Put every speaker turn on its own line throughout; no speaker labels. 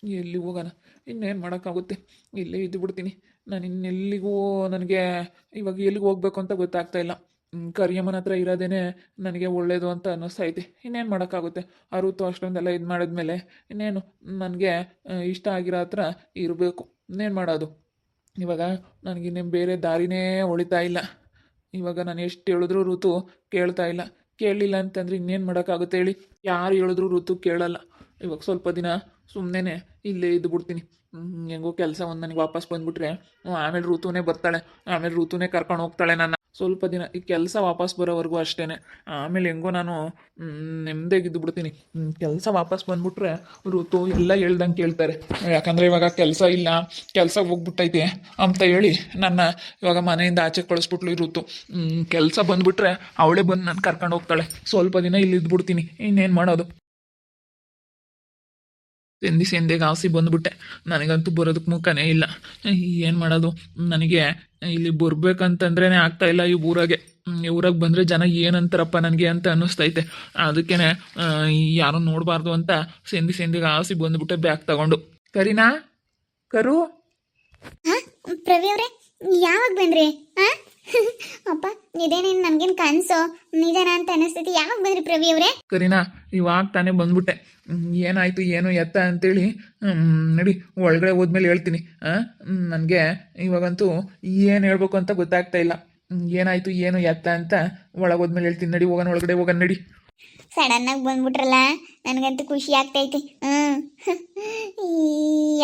ಎಲ್ಲಿ ಹೋಗೋಣ? ಇನ್ನೇನು ಮಾಡೋಕ್ಕಾಗುತ್ತೆ? ಇಲ್ಲೇ ಇದ್ದು ಬಿಡ್ತೀನಿ. ನಾನು ಇನ್ನೆಲ್ಲಿಗೂ ನನಗೆ ಇವಾಗ ಎಲ್ಲಿಗೆ ಹೋಗ್ಬೇಕು ಅಂತ ಗೊತ್ತಾಗ್ತಾ ಇಲ್ಲ. ಕರಿಯಮ್ಮನ ಹತ್ರ ಇರೋದೇನೆ ನನಗೆ ಒಳ್ಳೇದು ಅಂತ ಅನ್ನಿಸ್ತೈತೆ. ಇನ್ನೇನು ಮಾಡೋಕ್ಕಾಗುತ್ತೆ? ಅರುತು ಅಷ್ಟೊಂದೆಲ್ಲ ಇದು ಮಾಡಿದ್ಮೇಲೆ ಇನ್ನೇನು ನನಗೆ ಇಷ್ಟ ಆಗಿರೋ ಹತ್ರ ಇರಬೇಕು. ಇನ್ನೇನು ಮಾಡೋದು? ಇವಾಗ ನನಗಿನ್ನೇನು ಬೇರೆ ದಾರಿನೇ ಉಳಿತಾ ಇಲ್ಲ. ಇವಾಗ ನಾನು ಎಷ್ಟು ಹೇಳಿದ್ರು ಋತು ಕೇಳ್ತಾ ಇಲ್ಲ. ಕೇಳಲಿಲ್ಲ ಅಂತಂದರೆ ಇನ್ನೇನು ಮಾಡೋಕ್ಕಾಗುತ್ತೆ ಹೇಳಿ? ಯಾರು ಹೇಳಿದ್ರು ಋತು ಕೇಳಲ್ಲ. ಇವಾಗ ಸ್ವಲ್ಪ ದಿನ ಸುಮ್ಮನೆ ಇಲ್ಲೇ ಇದ್ದು ಬಿಡ್ತೀನಿ. ಹೆಂಗೋ ಕೆಲಸ ಒಂದು ನನಗೆ ವಾಪಸ್ ಬಂದುಬಿಟ್ರೆ ಆಮೇಲೆ ಋತುನೇ ಬರ್ತಾಳೆ. ಆಮೇಲೆ ಋತುನೇ ಕರ್ಕೊಂಡು ಹೋಗ್ತಾಳೆ ನನ್ನ. ಸ್ವಲ್ಪ ದಿನ ಈ ಕೆಲಸ ವಾಪಸ್ ಬರೋವರೆಗೂ ಅಷ್ಟೇ. ಆಮೇಲೆ ಹೆಂಗೋ ನಾನು ನೆಮ್ಮದಿಯಾಗಿದ್ದು ಬಿಡ್ತೀನಿ. ಕೆಲಸ ವಾಪಸ್ ಬಂದುಬಿಟ್ರೆ ಋತು ಎಲ್ಲ ಹೇಳ್ದಂಗೆ ಕೇಳ್ತಾರೆ. ಯಾಕಂದರೆ ಇವಾಗ ಕೆಲಸ ಇಲ್ಲ, ಕೆಲಸ ಹೋಗ್ಬಿಟ್ಟೈತೆ ಅಂತ ಹೇಳಿ ನನ್ನ ಇವಾಗ ಮನೆಯಿಂದ ಆಚೆ ಕಳಿಸ್ಬಿಟ್ಲು ಈ ಋತು. ಕೆಲಸ ಬಂದುಬಿಟ್ರೆ ಅವಳೇ ಬಂದು ನಾನು ಕರ್ಕೊಂಡು ಹೋಗ್ತಾಳೆ. ಸ್ವಲ್ಪ ದಿನ ಇಲ್ಲಿ ಇದ್ಬಿಡ್ತೀನಿ. ಇನ್ನೇನು ಮಾಡೋದು? ಸಂಧಿಗೆ ಆಸಿ ಬಂದುಬಿಟ್ಟೆ. ನನಗಂತೂ ಬರೋದಕ್ಕೆ ಮುಖನೇ ಇಲ್ಲ. ಏನು ಮಾಡೋದು? ನನಗೆ ಇಲ್ಲಿ ಬರ್ಬೇಕಂತಂದ್ರೇ ಆಗ್ತಾ ಇಲ್ಲ ಈ ಊರಾಗೆ. ಈ ಊರಾಗೆ ಬಂದರೆ ಜನ ಏನಂತಾರಪ್ಪ ನನಗೆ ಅಂತ ಅನ್ನಿಸ್ತೈತೆ. ಅದಕ್ಕೇ ಯಾರೂ ನೋಡಬಾರ್ದು ಅಂತ ಸಂಧಿಗೆ ಆಸಿ ಬಂದುಬಿಟ್ಟೆ ಬ್ಯಾಗ್ ತಗೊಂಡು. ಕರಿನಾ? ಕರು?
ಹಾ ಪ್ರವಿ ಅವರೇ, ಯಾವಾಗ ಬಂದ್ರಿ? ಹಾ ಅಪ್ಪ, ಇದೇನೇನು ನನ್ಗೇನು ಕನಸು ನಿಜಾನ ಅಂತ ಅನಿಸ್ತೈತಿ. ಯಾವಾಗ ಬಂದ್ರಿ ಪ್ರವಿ ಅವರೇ?
ಕರಿನಾ, ಇವಾಗ ತಾನೇ ಬಂದ್ಬಿಟ್ಟೆ. ಏನಾಯಿತು ಏನು ಎತ್ತ ಅಂತೇಳಿ ನಡಿ, ಒಳಗಡೆ ಹೋದ್ಮೇಲೆ ಹೇಳ್ತೀನಿ. ನನಗೆ ಇವಾಗಂತೂ ಏನು ಹೇಳ್ಬೇಕು ಅಂತ ಗೊತ್ತಾಗ್ತಾ ಇಲ್ಲ. ಏನಾಯಿತು ಏನು ಎತ್ತ ಅಂತ ಒಳಗೋದ್ಮೇಲೆ ಹೇಳ್ತೀನಿ. ನಡಿ ಹೋಗೋಣ, ಒಳಗಡೆ ಹೋಗೋಣ ನಡಿ.
ಸಡನ್ನಾಗಿ ಬಂದ್ಬಿಟ್ರಲ್ಲ, ನನಗಂತೂ ಖುಷಿ ಆಗ್ತೈತಿ.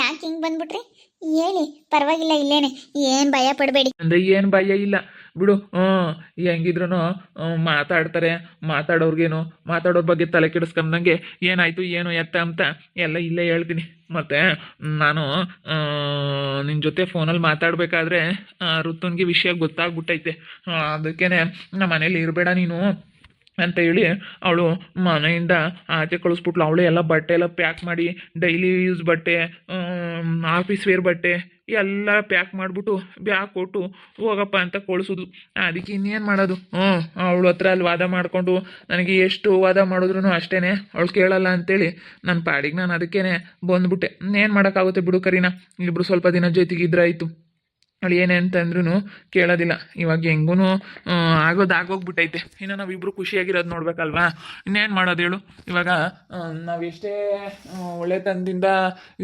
ಯಾಕೆ ಹಿಂಗೆ ಬಂದ್ಬಿಟ್ರಿ? ಹೇಳಿ, ಪರವಾಗಿಲ್ಲ, ಇಲ್ಲೇನೆ. ಏನು ಭಯ ಪಡಬೇಡಿ.
ಅಂದರೆ ಏನು ಭಯ ಇಲ್ಲ ಬಿಡು. ಹೆಂಗಿದ್ರು ಮಾತಾಡ್ತಾರೆ. ಮಾತಾಡೋರ್ ಬಗ್ಗೆ ತಲೆ ಕೆಡಿಸ್ಕೊಂಡಂಗೆ ಏನಾಯಿತು ಏನು ಎತ್ತ ಅಂತ ಎಲ್ಲ ಇಲ್ಲೇ ಹೇಳ್ತೀನಿ. ಮತ್ತು ನಾನು ನಿನ್ನ ಜೊತೆ ಫೋನಲ್ಲಿ ಮಾತಾಡಬೇಕಾದ್ರೆ ಋತುನ್ಗೆ ವಿಷಯ ಗೊತ್ತಾಗ್ಬಿಟ್ಟೈತೆ. ಅದಕ್ಕೇ ನಮ್ಮ ಮನೇಲಿ ಇರಬೇಡ ನೀನು ಅಂತ ಹೇಳಿ ಅವಳು ಮನೆಯಿಂದ ಆಚೆ ಕಳಿಸ್ಬಿಟ್ಲು. ಅವಳೇ ಎಲ್ಲ ಬಟ್ಟೆ ಎಲ್ಲ ಪ್ಯಾಕ್ ಮಾಡಿ, ಡೈಲಿ ಯೂಸ್ ಬಟ್ಟೆ, ಆಫೀಸ್ ವೇರ್ ಬಟ್ಟೆ ಎಲ್ಲ ಪ್ಯಾಕ್ ಮಾಡಿಬಿಟ್ಟು ಬ್ಯಾಗ್ ಕೊಟ್ಟು ಹೋಗಪ್ಪ ಅಂತ ಕಳಿಸೋದು. ಅದಕ್ಕೆ ಇನ್ನೇನು ಮಾಡೋದು? ಅವಳು ಹತ್ರ ಅಲ್ಲಿ ವಾದ ಮಾಡಿಕೊಂಡು ನನಗೆ ಎಷ್ಟು ವಾದ ಮಾಡಿದ್ರು ಅಷ್ಟೇ, ಅವಳು ಕೇಳಲ್ಲ ಅಂತೇಳಿ ನನ್ನ ಪಾಡಿಗೆ ನಾನು ಅದಕ್ಕೇ ಬಂದ್ಬಿಟ್ಟೆ. ಇನ್ನೇನು ಮಾಡೋಕ್ಕಾಗುತ್ತೆ ಬಿಡು ಕರೀನಾ. ಇಬ್ಬರು ಸ್ವಲ್ಪ ದಿನ ಜೊತೆಗಿದ್ರಾಯಿತು. ಅವಳು ಏನೇ ಅಂತಂದ್ರೂ ಕೇಳೋದಿಲ್ಲ. ಇವಾಗ ಹೆಂಗೂ ಆಗೋಗ್ಬಿಟ್ಟೈತೆ. ಇನ್ನು ನಾವಿಬ್ಬರು ಖುಷಿಯಾಗಿರೋದು ನೋಡ್ಬೇಕಲ್ವಾ? ಇನ್ನೇನು ಮಾಡೋದು ಹೇಳು? ಇವಾಗ ನಾವೆಷ್ಟೇ ಒಳ್ಳೆತನದಿಂದ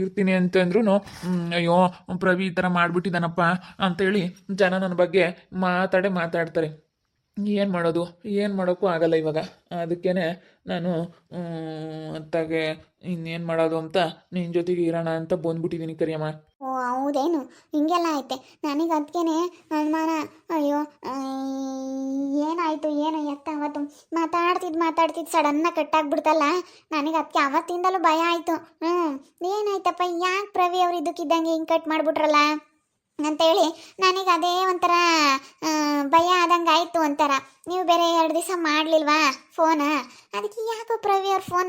ಇರ್ತೀನಿ ಅಂತಂದ್ರೂ ಅಯ್ಯೋ ಪ್ರವಿ ಈ ಥರ ಮಾಡಿಬಿಟ್ಟಿದ್ದಾನಪ್ಪ ಅಂತೇಳಿ ಜನ ನನ್ನ ಬಗ್ಗೆ ಮಾತಾಡ್ತಾರೆ. ಏನು ಮಾಡೋದು? ಏನು ಮಾಡೋಕ್ಕೂ ಆಗಲ್ಲ ಇವಾಗ. ಅದಕ್ಕೇ ನಾನು ಅತ್ತಾಗೆ ಇನ್ನೇನು ಮಾಡೋದು ಅಂತ ನಿನ್ನ ಜೊತೆಗೆ ಇರೋಣ ಅಂತ ಬಂದ್ಬಿಟ್ಟಿದ್ದೀನಿ ಕರಿಯಮ್ಮ.
ಓ ಹೌದೇನು? ಹಿಂಗೆಲ್ಲ ಐತೆ. ನನಗೆ ಅದಕ್ಕೇನೆ ಅನುಮಾನ. ಅಯ್ಯೋ, ಏನಾಯಿತು ಏನು ಎತ್ತ ಅವತ್ತು ಮಾತಾಡ್ತಿದ್ದು ಸಡನ್ನಾಗಿ ಕಟ್ಟಾಗ್ಬಿಡ್ತಲ್ಲ. ನನಗೆ ಅದಕ್ಕೆ ಅವತ್ತಿಂದಲೂ ಭಯ ಆಯಿತು. ಏನಾಯ್ತಪ್ಪ, ಯಾಕೆ ಪ್ರವಿ ಅವ್ರು ಇದಕ್ಕಿದ್ದಂಗೆ ಹಿಂಗೆ ಕಟ್ ಮಾಡಿಬಿಟ್ರಲ್ಲ ಅಂತೇಳಿ ನನಗೆ ಅದೇ ಒಂಥರ ಭಯ ಆದಂಗೆ ಆಯಿತು. ಒಂಥರ ನೀವು ಬೇರೆ 2 ದಿವಸ ಮಾಡಲಿಲ್ವಾ ಫೋನ? ಅದಕ್ಕೆ ಯಾಕೋ ಪ್ರವಿ ಅವ್ರು ಫೋನ್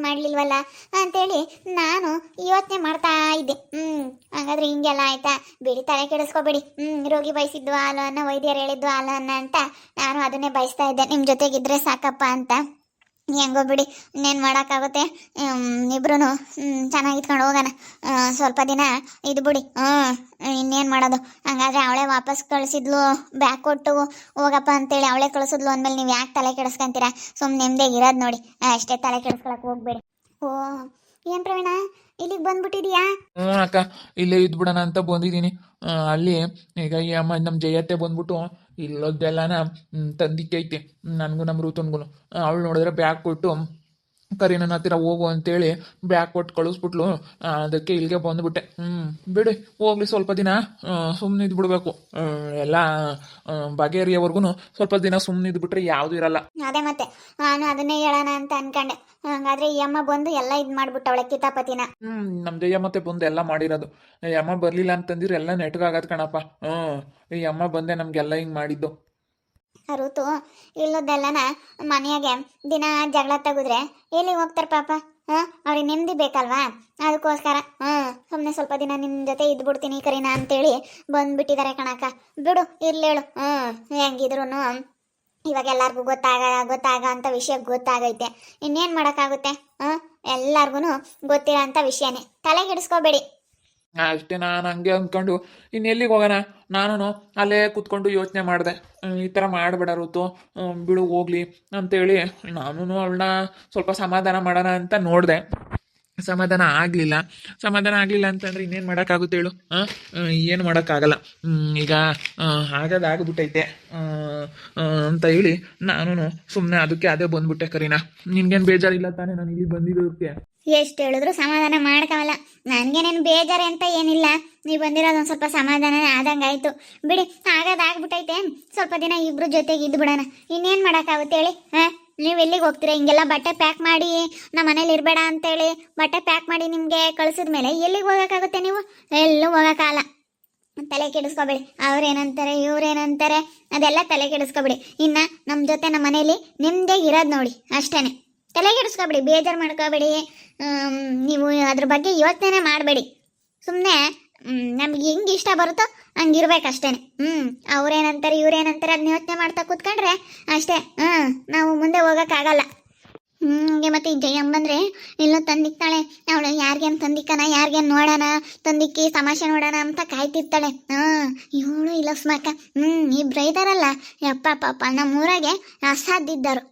ಮಾಡಲಿಲ್ವಲ್ಲ ಅಂತೇಳಿ ನಾನು ಯೋಚನೆ ಮಾಡ್ತಾ ಇದ್ದೆ. ಹಾಗಾದ್ರೆ ಹಿಂಗೆಲ್ಲ ಆಯ್ತಾ? ಬಿಡಿ, ತಲೆ ಕೆಡಿಸ್ಕೊಬೇಡಿ. ರೋಗಿ ಬಯಸಿದ್ವು ಹಾಲು ಅನ್ನ, ವೈದ್ಯರು ಹೇಳಿದ್ವು ಹಾಲು ಅನ್ನ ಅಂತ ನಾನು ಅದನ್ನೇ ಬಯಸ್ತಾ ಇದ್ದೆ. ನಿಮ್ಮ ಜೊತೆಗಿದ್ರೆ ಸಾಕಪ್ಪ ಅಂತ. ಹೆಂಗೋ ಬಿಡಿ, ಇನ್ನೇನು ಮಾಡೋಕ್ಕಾಗುತ್ತೆ? ಇಬ್ರು ಚೆನ್ನಾಗಿತ್ಕೊಂಡು ಹೋಗೋಣ. ಸ್ವಲ್ಪ ದಿನ ಇದು ಬಿಡಿ. ಇನ್ನೇನು ಮಾಡೋದು? ಹಂಗಾದ್ರೆ ಅವಳೇ ವಾಪಸ್ ಕಳಿಸಿದ್ಲು, ಬ್ಯಾಗ್ ಕೊಟ್ಟು ಹೋಗಪ್ಪ ಅಂತೇಳಿ ಅವಳೇ ಕಳಿಸಿದ್ಲು ಅಂದಮೇಲೆ ನೀವು ಯಾಕೆ ತಲೆ ಕೆಡಿಸ್ಕೊಂತೀರಾ? ಸುಮ್ಮನೆ ನೆಮ್ಮದಿಯಾಗಿ ಇರೋದು ನೋಡಿ, ಅಷ್ಟೇ. ತಲೆ ಕೆಡಿಸ್ಕೊಳಕ್ಕೆ ಹೋಗ್ಬೇಡಿ. ಓ ಏನು ಪ್ರವೀಣ, ಇಲ್ಲಿಗೆ ಬಂದ್ಬಿಟ್ಟಿದ್ಯಾ?
ಅಕ್ಕ, ಇಲ್ಲೇ ಇದ್ಬಿಡೋಣ ಅಂತ ಬಂದಿದ್ದೀನಿ. ಅಲ್ಲಿ ಈಗ ಈ ಅಮ್ಮ ನಮ್ಮ ಜಯತ್ತೆ ಬಂದ್ಬಿಟ್ಟು ಇಲ್ಲೊದ್ದೆಲ್ಲನ ತಂದಿಕ್ಕೈತೆ ನನಗೂ ನಮ್ಮ ಋತುನ್ಗೂ. ಅವಳು ನೋಡಿದ್ರೆ ಬ್ಯಾಗ್ ಕೊಟ್ಟು ಕರಿ ನನ್ನ ಹತ್ತಿರ ಹೋಗು ಅಂತೇಳಿ ಬ್ಯಾಗ್ ಕೊಟ್ಟು ಕಳಿಸ್ಬಿಟ್ಲು. ಅದಕ್ಕೆ ಇಲ್ಲಿಗೆ ಬಂದುಬಿಟ್ಟೆ. ಬಿಡಿ, ಹೋಗ್ಲಿ ಸ್ವಲ್ಪ ದಿನ ಸುಮ್ಮನೆ ಇದ್ಬಿಡ್ಬೇಕು. ಎಲ್ಲ ಬಗೆಹರಿಯೋವರೆಗೂ ಸ್ವಲ್ಪ ದಿನ ಸುಮ್ಮನೆ ಇದ್ಬಿಟ್ರೆ ಯಾವುದೂ ಇರಲ್ಲ.
ಅದೇ ಮತ್ತೆ ನಾನು ಅದನ್ನೇ ಹೇಳೋಣ ಅಂತ ಅನ್ಕೊಂಡೆ. ಹಂಗಾದ್ರೆ ಈ ಅಮ್ಮ ಬಂದು ಎಲ್ಲ ಇದು ಮಾಡ್ಬಿಟ್ಟವಳೆ ಕಿತಾಪತಿನ.
ನಮ್ಮ ಜಯ ಮತ್ತೆ ಬಂದು ಎಲ್ಲ ಮಾಡಿರೋದು. ಈ ಅಮ್ಮ ಬರಲಿಲ್ಲ ಅಂತಂದಿದ್ರೆ ಎಲ್ಲ ನೆಟ್ಗಾಗದು ಕಣಪ್ಪ. ಈ ಅಮ್ಮ ಬಂದೆ ನಮಗೆಲ್ಲ ಹಿಂಗೆ ಮಾಡಿದ್ದು.
ಋತು ಇಲ್ಲದೆಲ್ಲನ ಮನೆಯಾಗೆ ದಿನ ಜಗಳ ತೆಗೆದ್ರೆ ಎಲ್ಲಿ ಹೋಗ್ತಾರೆ ಪಾಪ? ಅವ್ರಿಗೆ ನೆಮ್ಮದಿ ಬೇಕಲ್ವಾ? ಅದಕ್ಕೋಸ್ಕರ ಸುಮ್ಮನೆ ಸ್ವಲ್ಪ ದಿನ ನಿನ್ನ ಜೊತೆ ಇದ್ಬಿಡ್ತೀನಿ ಕರೀನಾ ಅಂತೇಳಿ ಬಂದ್ಬಿಟ್ಟಿದ್ದಾರೆ ಕಣಕ್ಕ. ಬಿಡು, ಇರ್ಲೇಳು. ಹೆಂಗಿದ್ರು ಇವಾಗ ಎಲ್ಲರಿಗೂ ಗೊತ್ತಾಗ ಅಂತ ವಿಷಯ ಗೊತ್ತಾಗೈತೆ. ಇನ್ನೇನು ಮಾಡೋಕ್ಕಾಗುತ್ತೆ? ಎಲ್ಲರಿಗೂ ಗೊತ್ತಿರೋ ಅಂಥ ವಿಷಯನೇ, ತಲೆಗೆಡಿಸ್ಕೋಬೇಡಿ.
ಅಷ್ಟೇ. ನಾನು ಹಂಗೆ ಅಂದ್ಕೊಂಡು ಇನ್ನು ಎಲ್ಲಿಗೆ ಹೋಗೋಣ, ನಾನು ಅಲ್ಲೇ ಕೂತ್ಕೊಂಡು ಯೋಚನೆ ಮಾಡಿದೆ. ಈ ಥರ ಮಾಡಬೇಡ ಋತು, ಬಿಡು ಹೋಗ್ಲಿ ಅಂತೇಳಿ ನಾನು ಅವಳನ್ನ ಸ್ವಲ್ಪ ಸಮಾಧಾನ ಮಾಡೋಣ ಅಂತ ನೋಡಿದೆ. ಸಮಾಧಾನ ಆಗಲಿಲ್ಲ ಅಂತಂದರೆ ಇನ್ನೇನು ಮಾಡೋಕ್ಕಾಗುತ್ತೆ ಹೇಳು? ಏನು ಮಾಡೋಕ್ಕಾಗಲ್ಲ. ಈಗ ಆಗೋದಾಗ್ಬಿಟ್ಟೈತೆ ಅಂತ ಹೇಳಿ ನಾನು ಸುಮ್ಮನೆ ಅದಕ್ಕೆ ಅದೇ ಬಂದ್ಬಿಟ್ಟೆ. ಕರೀನಾ, ನಿನ್ಗೇನು ಬೇಜಾರಿಲ್ಲ ತಾನೇ ನಾನು ಇಲ್ಲಿ ಬಂದಿದ್ದಕ್ಕೆ?
ಎಷ್ಟು ಹೇಳಿದ್ರು ಸಮಾಧಾನ ಮಾಡೋಕ್ಕಾಗಲ್ಲ. ನನಗೇನೇನು ಬೇಜಾರು ಅಂತ ಏನಿಲ್ಲ, ನೀವು ಬಂದಿರೋದು ಒಂದು ಸ್ವಲ್ಪ ಸಮಾಧಾನ ಆದಂಗಾಯ್ತು ಬಿಡಿ. ಆಗೋದಾಗ್ಬಿಟ್ಟೈತೆ, ಸ್ವಲ್ಪ ದಿನ ಇಬ್ಬರು ಜೊತೆಗೆ ಇದ್ದು ಬಿಡೋಣ. ಇನ್ನೇನು ಮಾಡೋಕ್ಕಾಗುತ್ತೆ ಹೇಳಿ? ನೀವು ಎಲ್ಲಿಗೆ ಹೋಗ್ತೀರಾ? ಹಿಂಗೆಲ್ಲ ಬಟ್ಟೆ ಪ್ಯಾಕ್ ಮಾಡಿ ನಮ್ಮ ಮನೇಲಿ ಇರಬೇಡ ಅಂತೇಳಿ ಬಟ್ಟೆ ಪ್ಯಾಕ್ ಮಾಡಿ ನಿಮಗೆ ಕಳಿಸಿದ ಮೇಲೆ ಎಲ್ಲಿಗೆ ಹೋಗೋಕ್ಕಾಗುತ್ತೆ? ನೀವು ಎಲ್ಲೂ ಹೋಗೋಕ್ಕಾಗಲ್ಲ. ತಲೆ ಕೆಡಿಸ್ಕೊಬೇಡಿ. ಅವ್ರೇನಂತಾರೆ ಇವ್ರೇನಂತಾರೆ ಅದೆಲ್ಲ ತಲೆ ಕೆಡಿಸ್ಕೊಬೇಡಿ. ಇನ್ನು ನಮ್ಮ ಜೊತೆ ನಮ್ಮ ಮನೇಲಿ ನಿಮ್ಮದೇ ಇರೋದು ನೋಡಿ, ಅಷ್ಟೇ. ತಲೆ ಕೆಡಿಸ್ಕೊಬೇಡಿ, ಬೇಜಾರು ಮಾಡ್ಕೋಬೇಡಿ. ನೀವು ಅದ್ರ ಬಗ್ಗೆ ಯೋಚನೆ ಮಾಡಬೇಡಿ. ಸುಮ್ಮನೆ ನಮ್ಗೆ ಹೆಂಗೆ ಇಷ್ಟ ಬರುತ್ತೋ ಹಂಗಿರ್ಬೇಕಷ್ಟೇ. ಅವ್ರೇನಂತಾರೆ ಇವ್ರೇನಂತಾರೆ ಅದನ್ನ ಯೋಚನೆ ಮಾಡ್ತಾ ಕೂತ್ಕೊಂಡ್ರೆ ಅಷ್ಟೇ. ನಾವು ಮುಂದೆ ಹೋಗೋಕ್ಕಾಗಲ್ಲ. ಹಂಗೆ ಮತ್ತೆ ಈ ಜಯಮ್ಮ ಬಂದರೆ ಎಲ್ಲೋ ತಂದಿಕ್ತಾಳೆ. ಅವಳು ಯಾರಿಗೇನು ತಂದಿಕ್ಕನ, ಯಾರಿಗೇನು ನೋಡೋಣ, ತಂದಿಕ್ಕಿ ತಮಾಷೆ ನೋಡೋಣ ಅಂತ ಕಾಯ್ತಿರ್ತಾಳೆ. ಇವಳು ಇಲ್ಲ ಸ್ಮಕ್ಕ. ಇಬ್ರು ಇದ್ದಾರಲ್ಲ, ಯಪ್ಪ ಪಾಪ ನಮ್ಮೂರಾಗೆ ಅಸಾಧ್ಯದ್ದರು.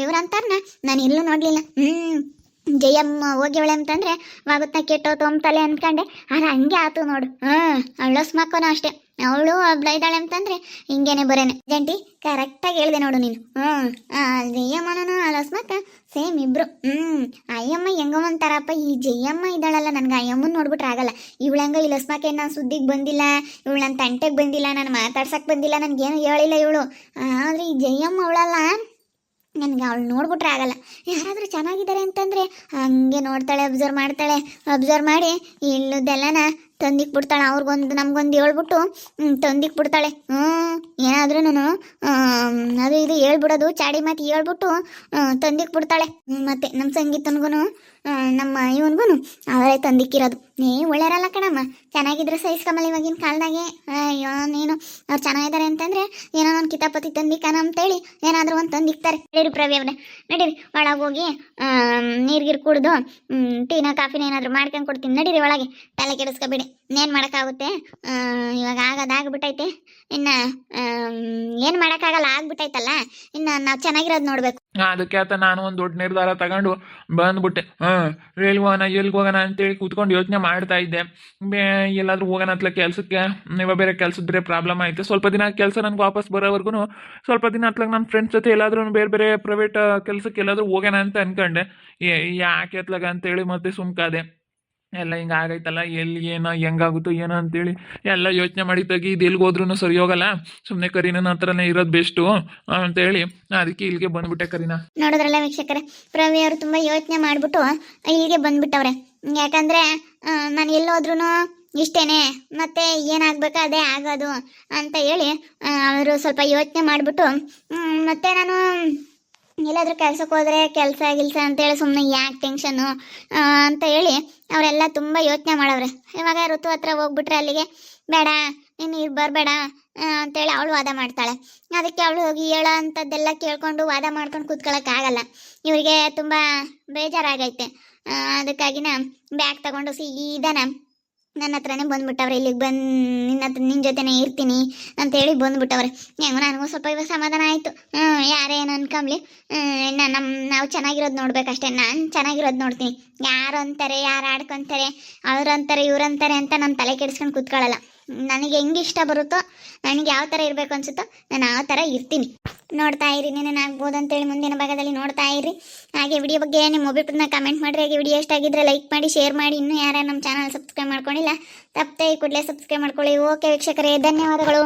ಇವ್ರಂತಾರನ ನಾನು ಎಲ್ಲೂ ನೋಡಲಿಲ್ಲ. ಜಯಮ್ಮ ಹೋಗ್ಯವಳೆ ಅಂತಂದ್ರೆ ವಾಗುತ್ತಾ ಕೆಟ್ಟೋತು ಅಂಬತಲೆ ಅಂದ್ಕೊಂಡೆ, ಆದ್ರೆ ಹಂಗೆ ಆತು ನೋಡು. ಅವಳು ಸ್ಮಕ್ಕನು ಅಷ್ಟೇ, ಅವಳು ಒಬ್ಳ ಇದ್ದಾಳೆ ಅಂತಂದ್ರೆ ಹಿಂಗೇನೆ ಬರೇನೆ. ಜಂಟಿ ಕರೆಕ್ಟಾಗಿ ಹೇಳಿದೆ ನೋಡು ನೀನು. ಜಯಮ್ಮನೂ ಅಲಸ್ಮಕ್ಕ ಸೇಮ್ ಇಬ್ರು. ಅಯ್ಯಮ್ಮ ಹೆಂಗೋ ಅಂತಾರಪ್ಪ. ಈ ಜಯಮ್ಮ ಇದ್ದಾಳಲ್ಲ, ನನ್ಗೆ ಅಯ್ಯಮ್ಮನ್ ನೋಡ್ಬಿಟ್ರೆ ಆಗಲ್ಲ. ಇವಳಂಗ ಈ ಲಸ್ಮಕ್ಕೆ ನಾನು ಸುದ್ದಿಗೆ ಬಂದಿಲ್ಲ, ಇವಳು ನನ್ನ ತಂಟೆಗೆ ಬಂದಿಲ್ಲ, ನಾನು ಮಾತಾಡ್ಸಕ್ ಬಂದಿಲ್ಲ, ನನ್ಗೇನು ಹೇಳಿಲ್ಲ ಇವಳು. ಆದ್ರೆ ಈ ಜಯಮ್ಮ ಅವಳಲ್ಲ, ನನಗೆ ಅವಳು ನೋಡ್ಬಿಟ್ರೆ ಆಗಲ್ಲ. ಯಾರಾದರೂ ಚೆನ್ನಾಗಿದ್ದಾರೆ ಅಂತಂದರೆ ಹಂಗೆ ನೋಡ್ತಾಳೆ, ಅಬ್ಸರ್ವ್ ಮಾಡಿ ಇಲ್ಲದೆಲ್ಲನ ತಂದಿಕ್ಬಿಡ್ತಾಳೆ. ಅವ್ರಿಗೊಂದು ನಮಗೊಂದು ಹೇಳ್ಬಿಟ್ಟು ತಂದಿಕ್ಬಿಡ್ತಾಳೆ. ಏನಾದ್ರೂ ಅದು ಇದು ಹೇಳ್ಬಿಡೋದು, ಚಾಡಿ ಮಾತು ಹೇಳ್ಬಿಟ್ಟು ತಂದಿಕ್ಬಿಡ್ತಾಳೆ. ಮತ್ತು ನಮ್ಮ ಸಂಗೀತನ್ಗೂ ನಮ್ಮ ಇವನ್ಗೂ ಅವರೇ ತಂದಿಕ್ಕಿರೋದು. ಒಳ್ಳೆಯರಲ್ಲ ಕಣಮ್ಮ, ಚೆನ್ನಾಗಿದ್ರೆ ಸಹಿಸ್ಕೊಂಬಲ್ಲ ಇವಾಗಿನ ಕಾಲದಾಗೆ. ಅಯ್ಯೋ ನೀನು ಅವ್ರು ಚೆನ್ನಾಗಿದ್ದಾರೆ ಅಂತಂದರೆ ಏನೋ ಒಂದು ಕಿತಾಪತಿ ತಂದಿಕ್ಕಾನ ಅಂತೇಳಿ ಏನಾದರೂ ಒಂದು ತಂದಿಕ್ತಾರೆ. ನಡೀರಿ ಪ್ರವಿ ಅವ್ರೆ, ನಡೀರಿ ಒಳಗೆ ಹೋಗಿ ನೀರ್ಗಿರು ಕುಡ್ದು ಟೀನ ಕಾಫಿನ ಏನಾದರೂ ಮಾಡ್ಕೊಂಡು ಕೊಡ್ತೀನಿ. ನಡೀರಿ ಒಳಗೆ, ತಲೆ ಕೆಡಿಸ್ಕೊಬೇಡಿ. ಇನ್ನೇನು ಮಾಡೋಕ್ಕಾಗುತ್ತೆ? ಇವಾಗ ಆಗೋದಾಗ್ಬಿಟ್ಟೈತೆ. ಇನ್ನು ಏನು ಮಾಡೋಕ್ಕಾಗಲ್ಲ, ಆಗ್ಬಿಟ್ಟೈತಲ್ಲ. ಇನ್ನು ನಾವು ಚೆನ್ನಾಗಿರೋದು ನೋಡಬೇಕು.
ಅದಕ್ಕೆ ಆತ ನಾನು ಒಂದು ದೊಡ್ಡ ನಿರ್ಧಾರ ತಗೊಂಡು ಬಂದ್ಬಿಟ್ಟೆ. ಎಲ್ಲಿಗೆ ಹೋಗೋಣ ಅಂತೇಳಿ ಕೂತ್ಕೊಂಡು ಯೋಚನೆ ಮಾಡ್ತಾ ಇದ್ದೆ. ಎಲ್ಲಾದ್ರೂ ಹೋಗೋಣ ಅಂತಲ ಕೆಲಸಕ್ಕೆ. ಇವಾಗ ಬೇರೆ ಕೆಲಸದ ಬೇರೆ ಪ್ರಾಬ್ಲಮ್ ಆಯಿತು. ಸ್ವಲ್ಪ ದಿನ ಕೆಲಸ ನನಗೆ ವಾಪಸ್ ಬರೋವರೆಗೂ ಸ್ವಲ್ಪ ದಿನ ಅತ್ಲಾಗ ನನ್ನ ಫ್ರೆಂಡ್ಸ್ ಜೊತೆ ಎಲ್ಲಾದ್ರೂ ಬೇರೆ ಪ್ರೈವೇಟ್ ಕೆಲಸಕ್ಕೆ ಎಲ್ಲಾದ್ರೂ ಹೋಗೋಣ ಅಂತ ಅನ್ಕೊಂಡೆ. ಯಾಕೆ ಅತ್ಲಾಗ ಅಂತೇಳಿ ಮತ್ತೆ ಸುಮ್ಕಾದೆ. ಎಲ್ಲ ಹಿಂಗೆ ಆಗೈತಲ್ಲ, ಎಲ್ಲಿ ಏನೋ ಹೆಂಗಾಗುತ್ತೋ ಏನೋ ಅಂತೇಳಿ ಎಲ್ಲ ಯೋಚನೆ ಮಾಡಿ ತೆಗಿ. ಇದು ಎಲ್ಲಿಗೆ ಹೋದ್ರೂ ಸರಿ ಹೋಗಲ್ಲ, ಸುಮ್ಮನೆ ಕರೀನ ಹತ್ರನೇ ಇರೋದು ಬೆಸ್ಟು ಅಂತೇಳಿ ಅದಕ್ಕೆ ಇಲ್ಲಿಗೆ ಬಂದ್ಬಿಟ್ಟೆ. ಕರೀನಾ
ನೋಡಿದ್ರಲ್ಲ ವೀಕ್ಷಕರೇ, ಪ್ರವಿ ಅವರು ತುಂಬ ಯೋಚನೆ ಮಾಡಿಬಿಟ್ಟು ಇಲ್ಲಿಗೆ ಬಂದ್ಬಿಟ್ಟವ್ರೆ. ಯಾಕಂದರೆ ನಾನು ಎಲ್ಲೋದ್ರೂ ಇಷ್ಟೇನೆ, ಮತ್ತೆ ಏನಾಗಬೇಕು ಅದೇ ಆಗೋದು ಅಂತ ಹೇಳಿ ಅವರು ಸ್ವಲ್ಪ ಯೋಚನೆ ಮಾಡಿಬಿಟ್ಟು ಮತ್ತೆ ನಾನು ಎಲ್ಲಾದ್ರೂ ಕೆಲ್ಸಕ್ಕೆ ಹೋದರೆ ಕೆಲಸ ಅಂತೇಳಿ ಸುಮ್ಮನೆ ಯಾಕೆ ಟೆನ್ಷನ್ನು ಅಂತ ಹೇಳಿ ಅವರೆಲ್ಲ ತುಂಬ ಯೋಚನೆ ಮಾಡವ್ರೆ. ಇವಾಗ ಋತು ಹತ್ರ ಹೋಗ್ಬಿಟ್ರೆ ಅಲ್ಲಿಗೆ ಬೇಡ ನೀನು ಬರಬೇಡ ಅಂತೇಳಿ ಅವಳು ವಾದ ಮಾಡ್ತಾಳೆ. ಅದಕ್ಕೆ ಅವಳು ಹೋಗಿ ಹೇಳೋ ಅಂಥದ್ದೆಲ್ಲ ಕೇಳ್ಕೊಂಡು ವಾದ ಮಾಡ್ಕೊಂಡು ಕೂತ್ಕೊಳ್ಳೋಕ್ಕಾಗಲ್ಲ. ಇವರಿಗೆ ತುಂಬ ಬೇಜಾರಾಗೈತೆ. ಅದಕ್ಕಾಗಿನ ಬ್ಯಾಗ್ ತಗೊಂಡು ಸೀದಾನ ನನ್ನ ಹತ್ರನೇ ಬಂದ್ಬಿಟ್ಟವ್ರೆ. ಇಲ್ಲಿಗೆ ನಿನ್ನ ಜೊತೆನೇ ಇರ್ತೀನಿ ಅಂತೇಳಿ ಬಂದ್ಬಿಟ್ಟವ್ರೆ. ಹೆಂಗೋ ನನಗೂ ಸ್ವಲ್ಪ ಇವಾಗ ಸಮಾಧಾನ ಆಯಿತು. ಯಾರೇನು ಅನ್ಕೊಂಬ್ಲಿ, ನಾವು ಚೆನ್ನಾಗಿರೋದು ನೋಡ್ಬೇಕಷ್ಟೇ. ನಾನು ಚೆನ್ನಾಗಿರೋದು ನೋಡ್ತೀನಿ. ಯಾರು ಅಂತಾರೆ, ಯಾರು ಆಡ್ಕೊತಾರೆ, ಅವ್ರಂತಾರೆ ಇವ್ರಂತಾರೆ ಅಂತ ನಾನು ತಲೆ ಕೆಡಿಸ್ಕೊಂಡು ಕೂತ್ಕೊಳ್ಳಲ್ಲ. ನನಗೆ ಹೆಂಗೆ ಇಷ್ಟ ಬರುತ್ತೋ, ನನಗೆ ಯಾವ ಥರ ಇರಬೇಕು ಅನ್ಸುತ್ತೋ ನಾನು ಆ ಥರ ಇರ್ತೀನಿ. ನೋಡ್ತಾ ಇರಿ, ಏನೇನಾಗ್ಬೋದು ಅಂತೇಳಿ ಮುಂದಿನ ಭಾಗದಲ್ಲಿ ನೋಡ್ತಾ ಇರಿ. ಹಾಗೆ ವಿಡಿಯೋ ಬಗ್ಗೆ ನಿಮ್ಮ ಒಬ್ಬಿಬ್ಬರನ್ನ ಕಮೆಂಟ್ ಮಾಡಿರಿ. ಹಾಗೆ ವಿಡಿಯೋ ಎಷ್ಟಾಗಿದ್ದರೆ ಲೈಕ್ ಮಾಡಿ, ಶೇರ್ ಮಾಡಿ. ಇನ್ನೂ ಯಾರು ನಮ್ಮ ಚಾನಲ್ ಸಬ್ಸ್ಕ್ರೈಬ್ ಮಾಡ್ಕೊಂಡಿಲ್ಲ ತಪ್ಪದೆ ಕೂಡಲೇ ಸಬ್ಸ್ಕ್ರೈಬ್ ಮಾಡ್ಕೊಳ್ಳಿ. ಓಕೆ ವೀಕ್ಷಕರೇ, ಧನ್ಯವಾದಗಳು.